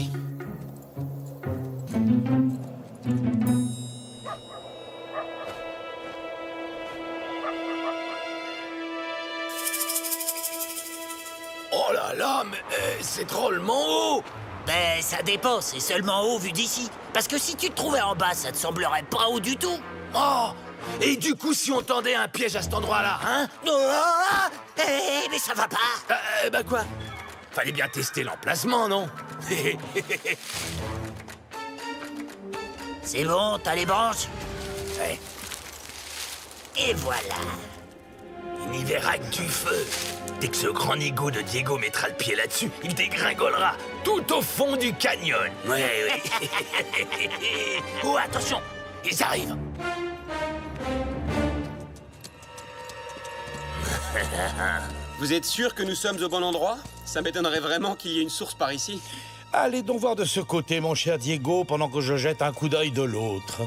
Oh là là, mais c'est drôlement haut! Ben, ça dépend, c'est seulement haut vu d'ici. Parce que si tu te trouvais en bas, ça te semblerait pas haut du tout. Oh! Et du coup, si on tendait un piège à cet endroit-là, hein? Mais ça va pas. Bah quoi? Fallait bien tester l'emplacement, non? C'est bon, t'as les branches? Ouais. Et voilà. Il n'y verra que du feu. Dès que ce grand nigo de Diego mettra le pied là-dessus, il dégringolera tout au fond du canyon. Ouais. Oh, attention, ils arrivent. Vous êtes sûr que nous sommes au bon endroit? Ça m'étonnerait vraiment qu'il y ait une source par ici. Allez donc voir de ce côté, mon cher Diego, pendant que je jette un coup d'œil de l'autre.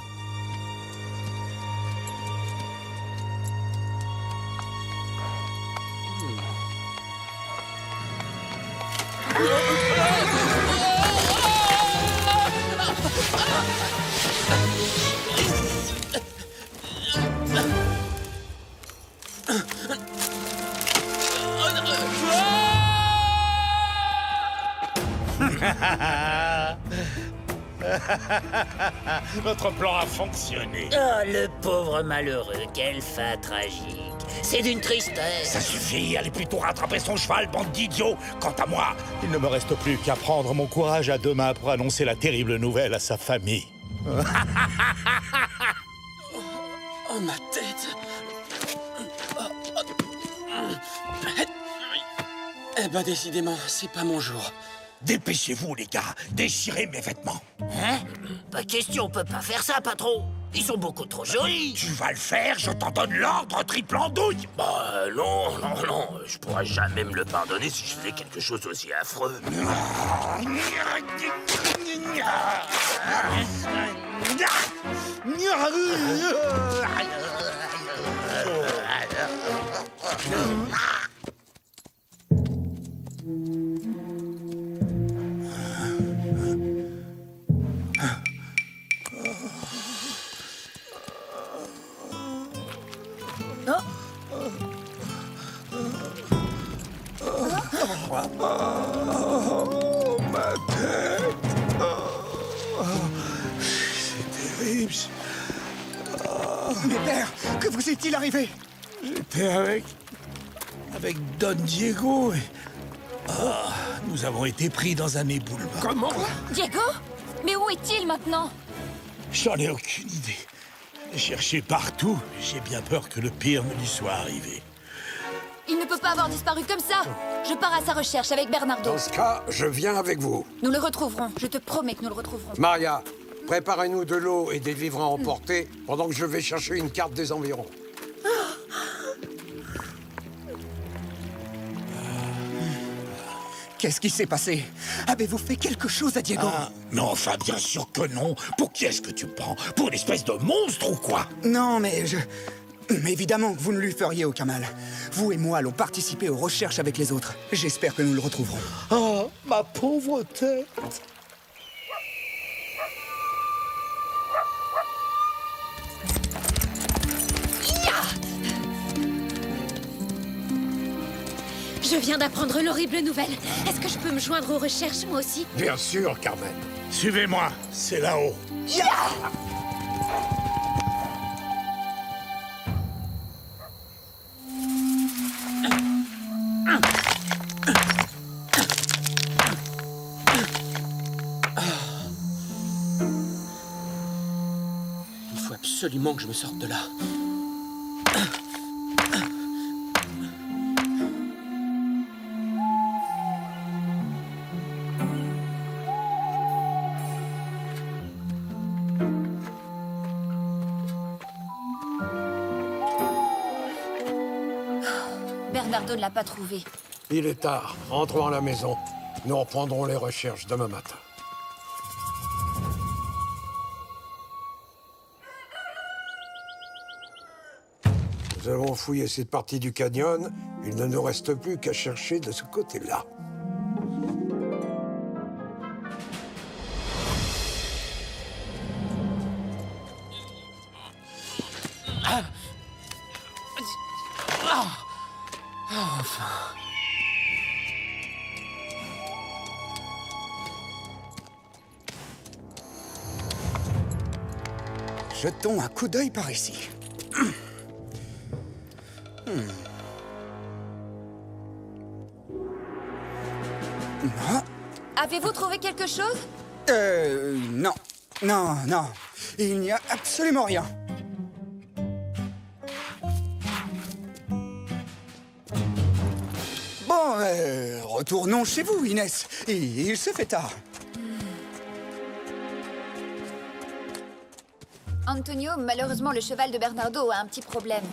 Notre plan a fonctionné. Oh, le pauvre malheureux, quelle fin tragique. C'est d'une tristesse. Ça suffit, allez plutôt rattraper son cheval, bande d'idiots. Quant à moi, il ne me reste plus qu'à prendre mon courage à deux mains pour annoncer la terrible nouvelle à sa famille. Oh, ma tête. Eh ben, décidément, c'est pas mon jour. Dépêchez-vous, les gars. Déchirez mes vêtements. Hein? Pas question, on peut pas faire ça, patron. Ils sont beaucoup trop jolis. Tu vas le faire, je t'en donne l'ordre, triple andouille. Bah non. Je pourrais jamais me le pardonner si je faisais quelque chose aussi affreux. Oh, ma tête. C'est terrible. Mais père, que vous est-il arrivé? J'étais avec Don Diego et... nous avons été pris dans un éboulement. Comment? Diego? Mais où est-il maintenant? J'en ai aucune idée. J'ai cherché partout, j'ai bien peur que le pire ne lui soit arrivé. Il ne peut pas avoir disparu comme ça. Je pars à sa recherche avec Bernardo. Dans ce cas, je viens avec vous. Nous le retrouverons. Je te promets que nous le retrouverons. Maria, préparez-nous de l'eau et des livres à emporter pendant que je vais chercher une carte des environs. Qu'est-ce qui s'est passé? Avez-vous fait quelque chose à Diego? Non, enfin, bien sûr que non. Pour qui est-ce que tu prends? Pour une espèce de monstre ou quoi? Non, mais Mais évidemment que vous ne lui feriez aucun mal. Vous et moi allons participer aux recherches avec les autres. J'espère que nous le retrouverons. Oh, ma pauvre tête. Je viens d'apprendre l'horrible nouvelle. Est-ce que je peux me joindre aux recherches, moi aussi? Bien sûr, Carmen. Suivez-moi, c'est là-haut. Il faut absolument que je me sorte de là. Bernardo ne l'a pas trouvé. Il est tard. Rentrons à la maison. Nous reprendrons les recherches demain matin. Nous avons fouillé cette partie du canyon. Il ne nous reste plus qu'à chercher de ce côté-là. Enfin. Jetons un coup d'œil par ici. Non. Avez-vous trouvé quelque chose? Non. Non, non. Il n'y a absolument rien. Bon, retournons chez vous, Inès. Il se fait tard. Antonio, malheureusement, le cheval de Bernardo a un petit problème.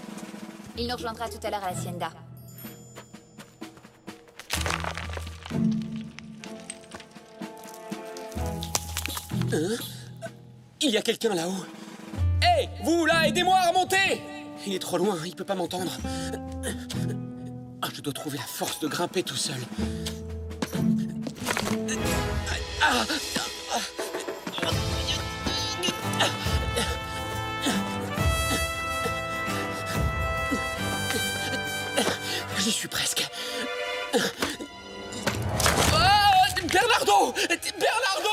Il nous rejoindra tout à l'heure à l'hacienda. Hein? Il y a quelqu'un là-haut. Hé, vous là, aidez-moi à remonter! Il est trop loin, il peut pas m'entendre. Ah, je dois trouver la force de grimper tout seul. Ah! J'y suis presque. Bernardo! Bernardo!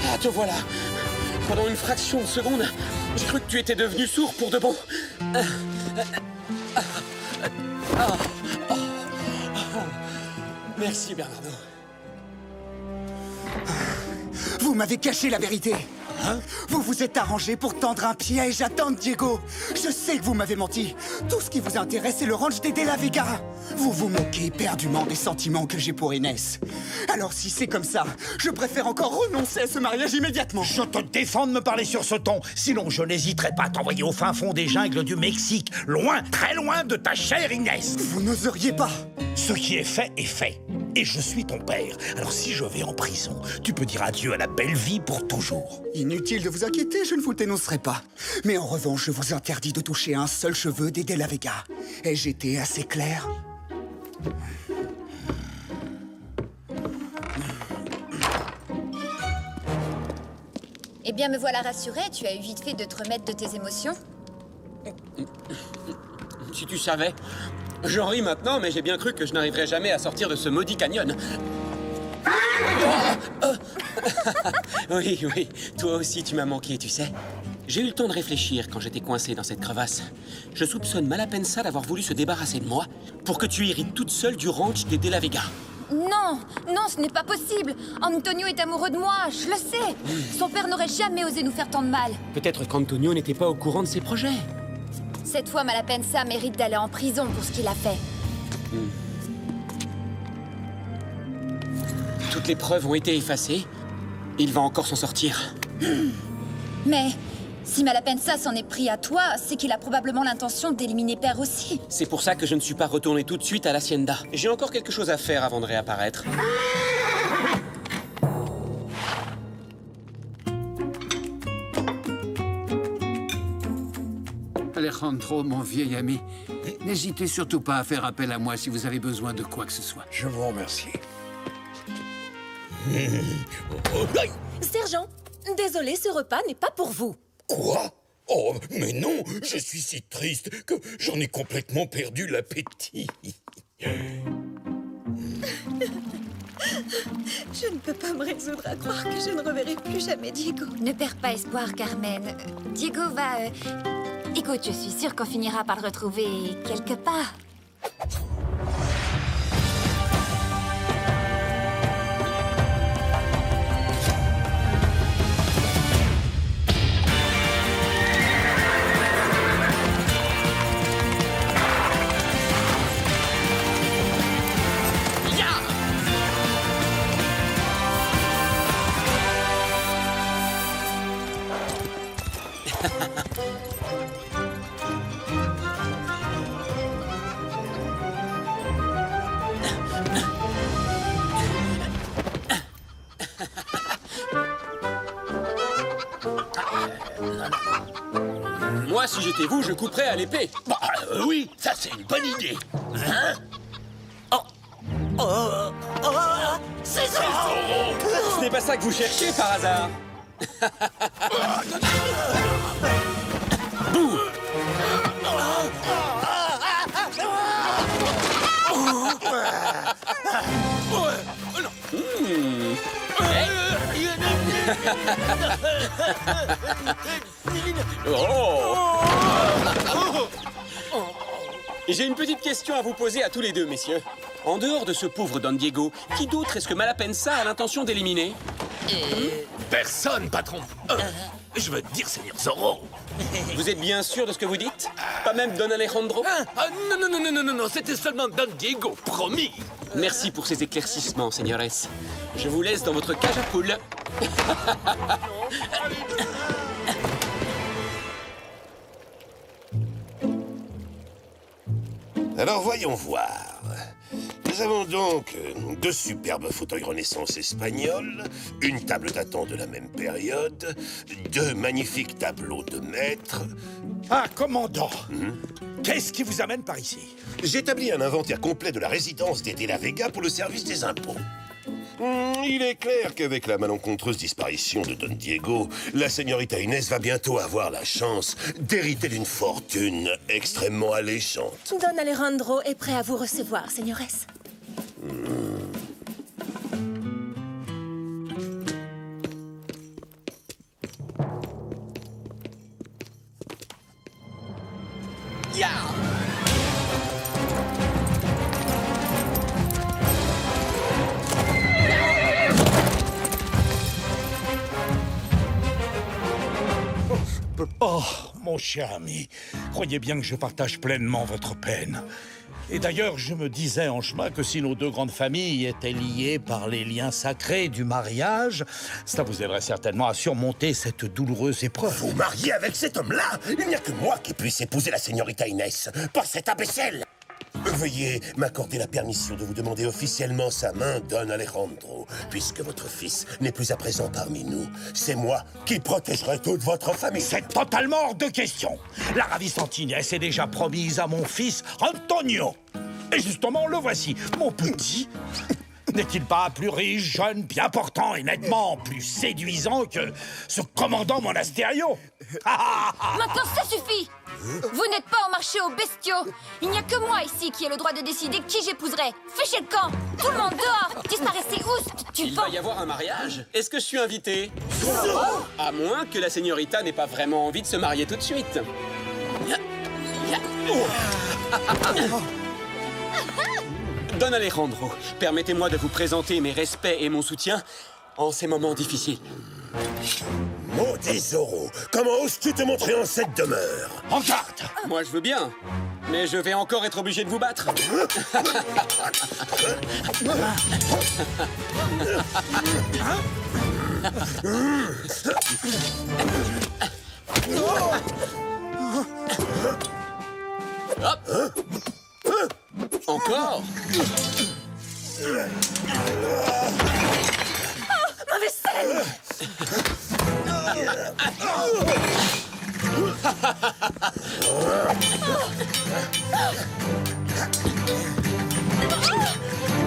Ah, te voilà. Pendant une fraction de seconde, j'ai cru que tu étais devenu sourd pour de bon. Merci, Bernardo. Vous m'avez caché la vérité. Vous vous êtes arrangé pour tendre un piège à Don Diego. Je sais que vous m'avez menti. Tout ce qui vous intéresse, c'est le ranch des De La Vega. Vous vous moquez éperdument des sentiments que j'ai pour Inès. Alors si c'est comme ça, je préfère encore renoncer à ce mariage immédiatement. Je te défends de me parler sur ce ton. Sinon, je n'hésiterai pas à t'envoyer au fin fond des jungles du Mexique. Loin, très loin de ta chère Inès. Vous n'oseriez pas. Ce qui est fait est fait. Et je suis ton père. Alors si je vais en prison, tu peux dire adieu à la belle vie pour toujours. Inutile de vous inquiéter, je ne vous le dénoncerai pas. Mais en revanche, je vous interdis de toucher un seul cheveu des De La Vega. Ai-je été assez clair? Eh bien, me voilà rassurée, tu as eu vite fait de te remettre de tes émotions. Si tu savais. J'en ris maintenant, mais j'ai bien cru que je n'arriverais jamais à sortir de ce maudit canyon. Oui, oui, toi aussi tu m'as manqué, tu sais. J'ai eu le temps de réfléchir quand j'étais coincé dans cette crevasse. Je soupçonne Malapensa d'avoir voulu se débarrasser de moi pour que tu hérites toute seule du ranch des De La Vega. Non, non, ce n'est pas possible. Antonio est amoureux de moi, je le sais. Son père n'aurait jamais osé nous faire tant de mal. Peut-être qu'Antonio n'était pas au courant de ses projets. Cette fois, Malapensa mérite d'aller en prison pour ce qu'il a fait. Toutes les preuves ont été effacées. Il va encore s'en sortir. Mais si Malapensa s'en est pris à toi, c'est qu'il a probablement l'intention d'éliminer Père aussi. C'est pour ça que je ne suis pas retourné tout de suite à l'hacienda. J'ai encore quelque chose à faire avant de réapparaître. Alejandro, mon vieil ami. N'hésitez surtout pas à faire appel à moi si vous avez besoin de quoi que ce soit. Je vous remercie. Sergent, désolé, ce repas n'est pas pour vous. Quoi? Oh, mais non, je suis si triste que j'en ai complètement perdu l'appétit. Je ne peux pas me résoudre à croire que je ne reverrai plus jamais Diego. Ne perds pas espoir, Carmen. Diego va... Écoute, je suis sûre qu'on finira par le retrouver quelque part. Moi, si j'étais vous, je couperais à l'épée. Bah, oui, ça c'est une bonne idée. Hein? C'est Zorro! Ce n'est pas ça que vous cherchez par hasard. Bouh! J'ai une petite question à vous poser à tous les deux, messieurs. En dehors de ce pauvre Don Diego, qui d'autre est-ce que Malapensa a l'intention d'éliminer? Personne, patron. Je veux te dire, Seigneur Zorro. Vous êtes bien sûr de ce que vous dites? Pas même Don Alejandro? Non, c'était seulement Don Diego, promis. Merci pour ces éclaircissements, señores. Je vous laisse dans votre cage à poules. Alors voyons voir. Nous avons donc deux superbes fauteuils Renaissance espagnols, une table datant de la même période, deux magnifiques tableaux de maître. Ah, commandant! Qu'est-ce qui vous amène par ici? J'ai établi un inventaire complet de la résidence des De la Vega pour le service des impôts. Il est clair qu'avec la malencontreuse disparition de Don Diego, la señorita Inés va bientôt avoir la chance d'hériter d'une fortune extrêmement alléchante. Don Alejandro est prêt à vous recevoir, señores. Oh, mon cher ami, croyez bien que je partage pleinement votre peine. Et d'ailleurs, je me disais en chemin que si nos deux grandes familles étaient liées par les liens sacrés du mariage, cela vous aiderait certainement à surmonter cette douloureuse épreuve. Vous mariez avec cet homme-là? Il n'y a que moi qui puisse épouser la señorita Inés, pas cet imbécile. Veuillez m'accorder la permission de vous demander officiellement sa main, Don Alejandro, puisque votre fils n'est plus à présent parmi nous. C'est moi qui protégerai toute votre famille. C'est totalement hors de question. La ravissante Inès est déjà promise à mon fils, Antonio. Et justement, le voici, mon petit. N'est-il pas plus riche, jeune, bien portant et nettement plus séduisant que ce commandant Monasterio? Maintenant, ça suffit! Vous n'êtes pas au marché aux bestiaux. Il n'y a que moi ici qui ai le droit de décider qui j'épouserai. Fichez le camp! Tout le monde dehors! Disparaissez oust! Il va y avoir un mariage? Est-ce que je suis invité? À moins que la señorita n'ait pas vraiment envie de se marier tout de suite. Don Alejandro, permettez-moi de vous présenter mes respects et mon soutien en ces moments difficiles. Maudit Zorro, comment oses-tu te montrer en cette demeure? En garde! Moi, je veux bien, mais je vais encore être obligé de vous battre. Hop. Encore? Ma vaisselle!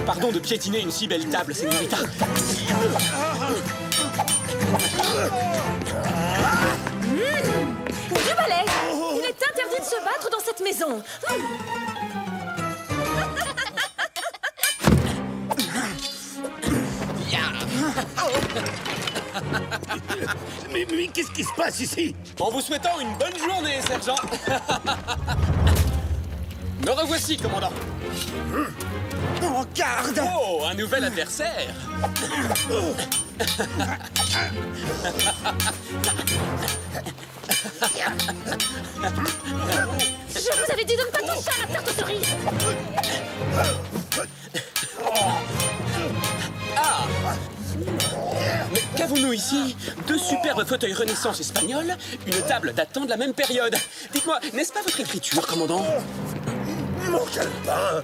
Pardon de piétiner une si belle table, señorita. Du balai! Il est interdit de se battre dans cette maison. Mais qu'est-ce qui se passe ici? En vous souhaitant une bonne journée, sergent. Me revoici, commandant. En garde! Oh, un nouvel adversaire. Je vous avais dit de ne pas toucher à la tarte aux cerises. Ah! Mais qu'avons-nous ici? Deux superbes fauteuils Renaissance espagnols, une table datant de la même période. Dites-moi, n'est-ce pas votre écriture, commandant? Mon calepin!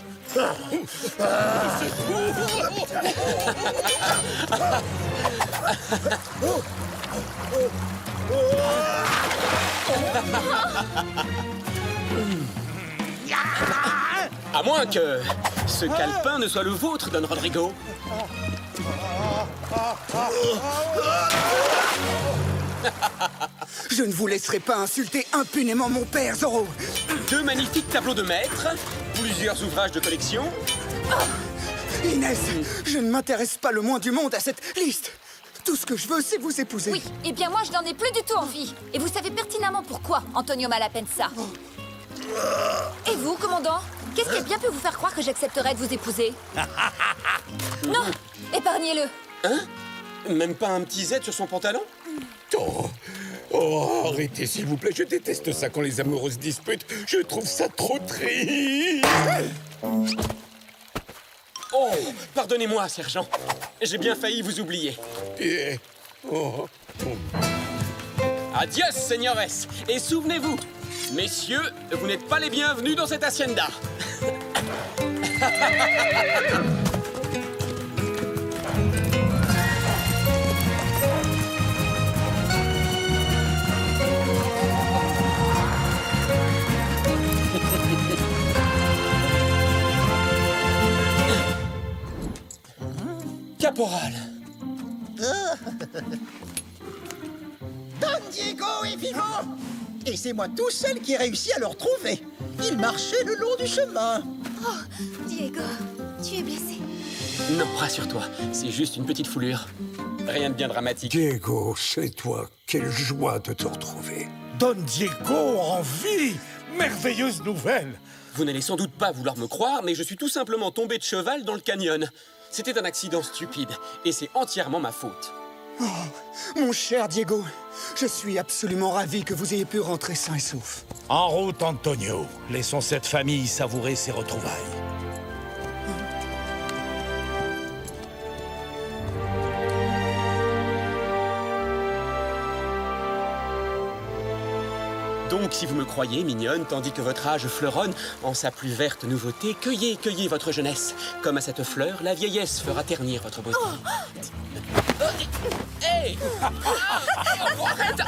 À moins que ce calepin ne soit le vôtre, Don Rodrigo. Je ne vous laisserai pas insulter impunément mon père, Zorro. Deux magnifiques tableaux de maître, plusieurs ouvrages de collection. Inès, je ne m'intéresse pas le moins du monde à cette liste. Tout ce que je veux, c'est vous épouser. Oui, eh bien moi, je n'en ai plus du tout envie. Et vous savez pertinemment pourquoi, Antonio Malapensa. Et vous, commandant? Qu'est-ce qui a bien pu vous faire croire que j'accepterais de vous épouser? Non, épargnez-le. Hein? Même pas un petit Z sur son pantalon? Oh, arrêtez, s'il vous plaît, je déteste ça quand les amoureuses disputent. Je trouve ça trop triste. Oh, pardonnez-moi, sergent. J'ai bien failli vous oublier. Adios, señores. Et souvenez-vous, messieurs, vous n'êtes pas les bienvenus dans cette hacienda. Caporal. Don Diego est vivant! Et c'est moi tout seul qui ai réussi à le retrouver. Il marchait le long du chemin. Oh, Diego, tu es blessé. Non, rassure-toi, c'est juste une petite foulure. Rien de bien dramatique. Diego, c'est toi. Quelle joie de te retrouver. Don Diego en vie! Merveilleuse nouvelle! Vous n'allez sans doute pas vouloir me croire, mais je suis tout simplement tombé de cheval dans le canyon. C'était un accident stupide, et c'est entièrement ma faute. Oh, mon cher Diego, je suis absolument ravi que vous ayez pu rentrer sain et sauf. En route, Antonio. Laissons cette famille savourer ses retrouvailles. Donc, si vous me croyez mignonne, tandis que votre âge fleuronne en sa plus verte nouveauté, cueillez, cueillez votre jeunesse. Comme à cette fleur, la vieillesse fera ternir votre beauté. Hey! Arrête!